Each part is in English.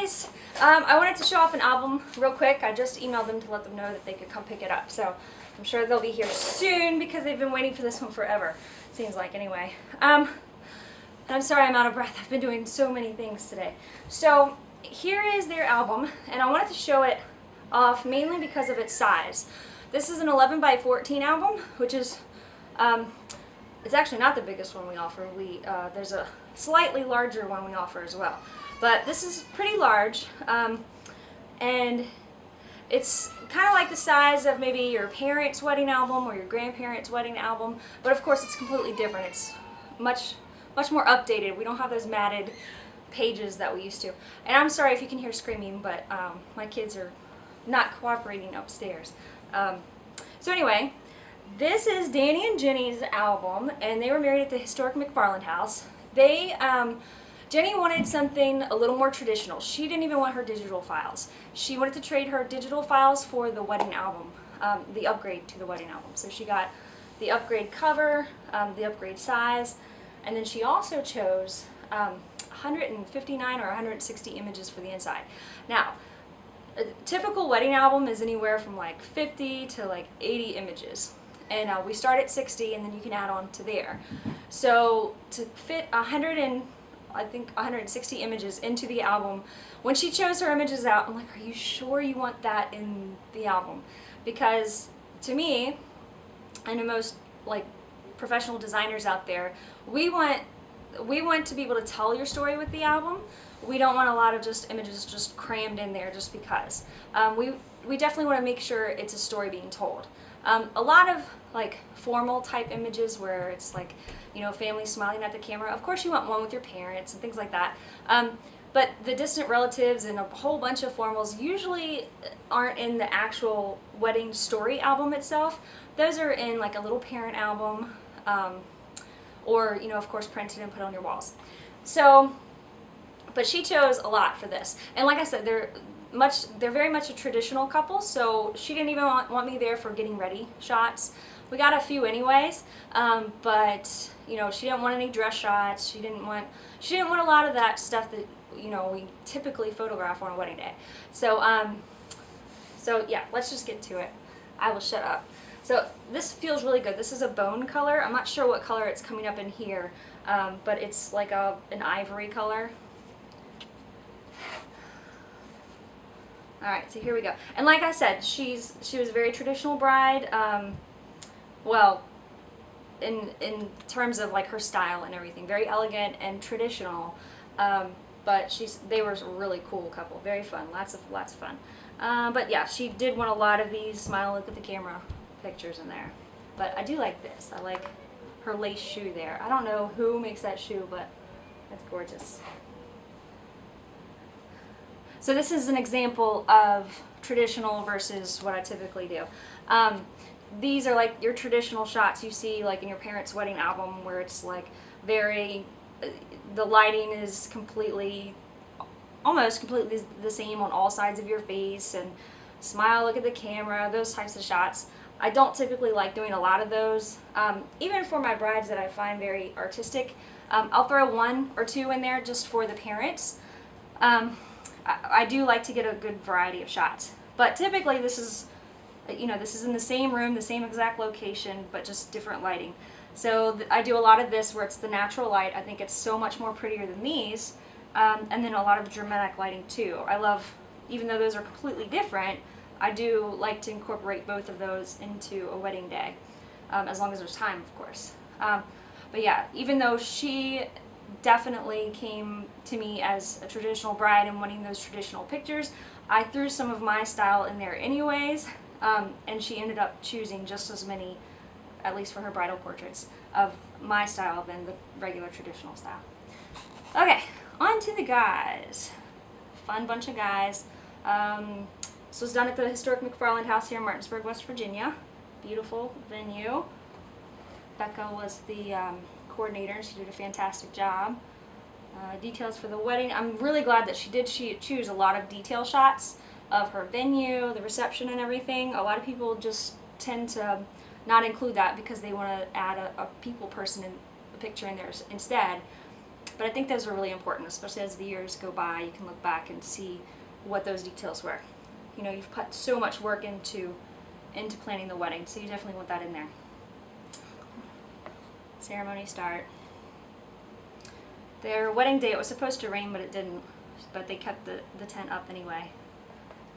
guys, I wanted to show off an album real quick. I just emailed them to let them know that they could come pick it up. So I'm sure they'll be here soon because they've been waiting for this one forever. Seems like anyway. I'm sorry I'm out of breath. I've been doing so many things today. So here is their album, and I wanted to show it off mainly because of its size. This is an 11 by 14 album, which is, it's actually not the biggest one we offer. There's a slightly larger one we offer as well. But this is pretty large, and it's kind of like the size of maybe your parents' wedding album or your grandparents' wedding album, but of course it's completely different. It's much more updated. We don't have those matted pages that we used to. And I'm sorry if you can hear screaming, but my kids are not cooperating upstairs. So anyway, this is Danny and Jenny's album, and they were married at the Historic McFarland House. Jenny wanted something a little more traditional. She didn't even want her digital files. She wanted to trade her digital files for the wedding album, the upgrade to the wedding album. So she got the upgrade cover, the upgrade size, and then she also chose 159 or 160 images for the inside. Now, a typical wedding album is anywhere from like 50 to like 80 images. And we start at 60, and then you can add on to there. So to fit 160 images into the album, when she chose her images out, I'm like, are you sure you want that in the album? Because to me, and to most like professional designers out there, we want to be able to tell your story with the album. We don't want a lot of just images just crammed in there just because. We definitely want to make sure it's a story being told. A lot of like formal type images where it's like, you know, family smiling at the camera. Of course you want one with your parents and things like that. But the distant relatives and a whole bunch of formals usually aren't in the actual wedding story album itself. Those are in like a little parent album, or, you know, of course printed and put on your walls. So, but she chose a lot for this. And like I said, they're very much a traditional couple, so she didn't even want me there for getting ready shots. We got a few anyways, but you know, she didn't want any dress shots. She didn't want a lot of that stuff that, you know, we typically photograph on a wedding day. So so yeah, let's just get to it. I will shut up. So this feels really good. This is a bone color. I'm not sure what color it's coming up in here, but it's like an ivory color. Alright, so here we go. And like I said, she was a very traditional bride, well, in terms of like her style and everything. Very elegant and traditional, but they were a really cool couple. Very fun, lots of fun. But yeah, she did want a lot of these smile, look at the camera pictures in there. But I do like this. I like her lace shoe there. I don't know who makes that shoe, but that's gorgeous. So this is an example of traditional versus what I typically do. These are like your traditional shots you see like in your parents' wedding album, where it's like the lighting is almost completely the same on all sides of your face, and smile, look at the camera, those types of shots. I don't typically like doing a lot of those. Even for my brides that I find very artistic, I'll throw one or two in there just for the parents. I do like to get a good variety of shots, but typically this is, you know, this is in the same room, the same exact location, but just different lighting. So I do a lot of this where it's the natural light. I think it's so much more prettier than these, and then a lot of dramatic lighting too. I love, even though those are completely different, I do like to incorporate both of those into a wedding day, as long as there's time, of course. But yeah, even though she definitely came to me as a traditional bride and wanting those traditional pictures, I threw some of my style in there anyways, and she ended up choosing just as many, at least for her bridal portraits, of my style than the regular traditional style. Okay, on to the guys. Fun bunch of guys. This was done at the Historic McFarland House here in Martinsburg, West Virginia. Beautiful venue. Becca was the coordinator, and she did a fantastic job. Details for the wedding. I'm really glad that she did choose a lot of detail shots of her venue, the reception and everything. A lot of people just tend to not include that because they want to add a people person in the picture in there instead. But I think those are really important, especially as the years go by. You can look back and see what those details were. You know, you've put so much work into planning the wedding, so you definitely want that in there. Ceremony start. Their wedding day, it was supposed to rain, but it didn't. But they kept the tent up anyway.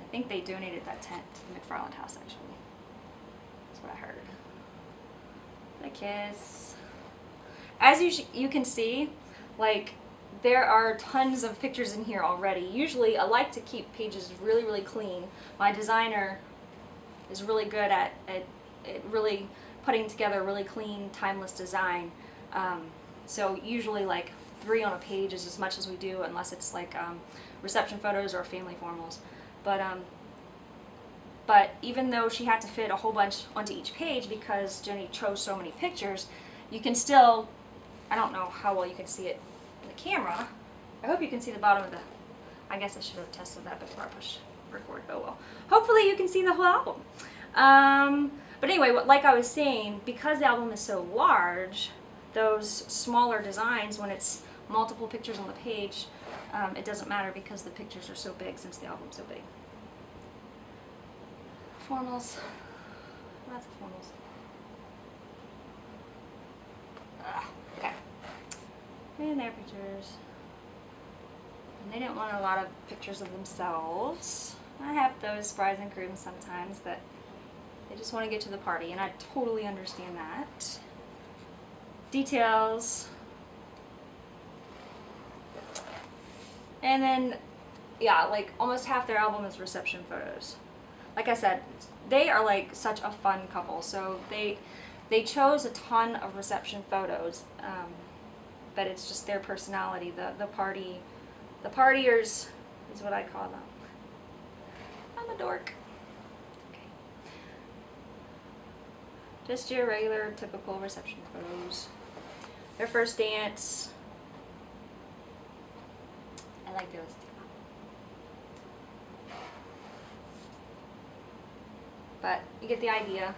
I think they donated that tent to the McFarland House, actually. That's what I heard. A kiss. As you can see, like, there are tons of pictures in here already. Usually, I like to keep pages really, really clean. My designer is really good at really putting together a really clean, timeless design. So usually, like, 3 on a page is as much as we do, unless it's like reception photos or family formals. But even though she had to fit a whole bunch onto each page because Jenny chose so many pictures, you can still, I don't know how well you can see it in the camera. I hope you can see the bottom of the, I guess I should have tested that before I pushed record. Oh well. Hopefully you can see the whole album. But anyway, like I was saying, because the album is so large, those smaller designs, when it's multiple pictures on the page, it doesn't matter because the pictures are so big since the album's so big. Formals. Lots of formals. Okay. And their pictures. And they didn't want a lot of pictures of themselves. I have those brides and grooms sometimes that they just want to get to the party, and I totally understand that. Details. And then, yeah, like almost half their album is reception photos. Like I said, they are like such a fun couple. So they chose a ton of reception photos, but it's just their personality. The partiers is what I call them. I'm a dork. Okay. Just your regular, typical reception photos. Their first dance. I like those too. But you get the idea.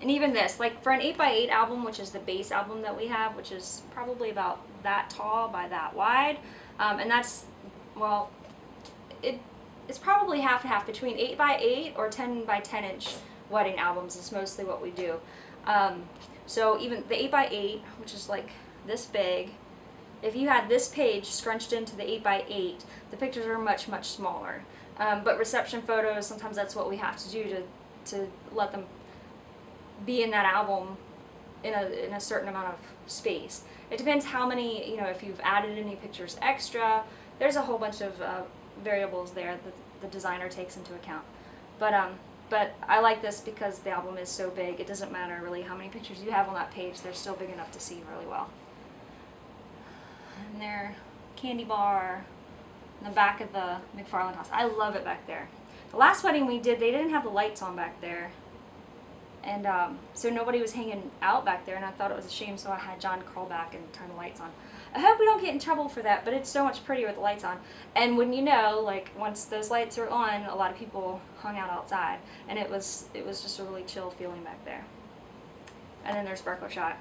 And even this, like for an 8x8 album, which is the base album that we have, which is probably about that tall by that wide, and that's, well, it's probably half and half between 8x8 or 10x10 inch wedding albums is mostly what we do. So even the 8x8, which is like this big, if you had this page scrunched into the 8x8, the pictures are much, much smaller. But reception photos, sometimes that's what we have to do to let them be in that album in a certain amount of space. It depends how many, if you've added any pictures extra, there's a whole bunch of variables there that the designer takes into account. But I like this because the album is so big, it doesn't matter really how many pictures you have on that page, they're still big enough to see really well. And their candy bar in the back of the McFarland house. I love it back there. The last wedding we did, they didn't have the lights on back there. And so nobody was hanging out back there, and I thought it was a shame, so I had John crawl back and turn the lights on. I hope we don't get in trouble for that, but it's so much prettier with the lights on. And when you know, like, once those lights are on, a lot of people hung out outside, and it was just a really chill feeling back there. And then their sparkler shot,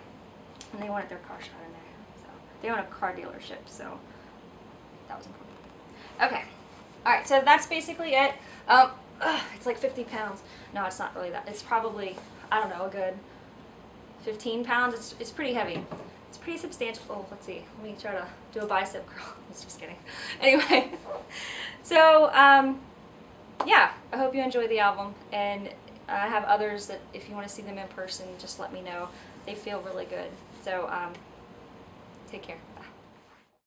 and they wanted their car shot in there. So they own a car dealership, so that was important. Okay, all right, so that's basically it. It's like 50 pounds. No, it's not really that. It's probably, I don't know, a good 15 pounds. It's pretty heavy. It's pretty substantial. Oh, let's see. Let me try to do a bicep curl. I was just kidding. Anyway, so yeah, I hope you enjoy the album, and I have others that if you want to see them in person, just let me know. They feel really good. So take care.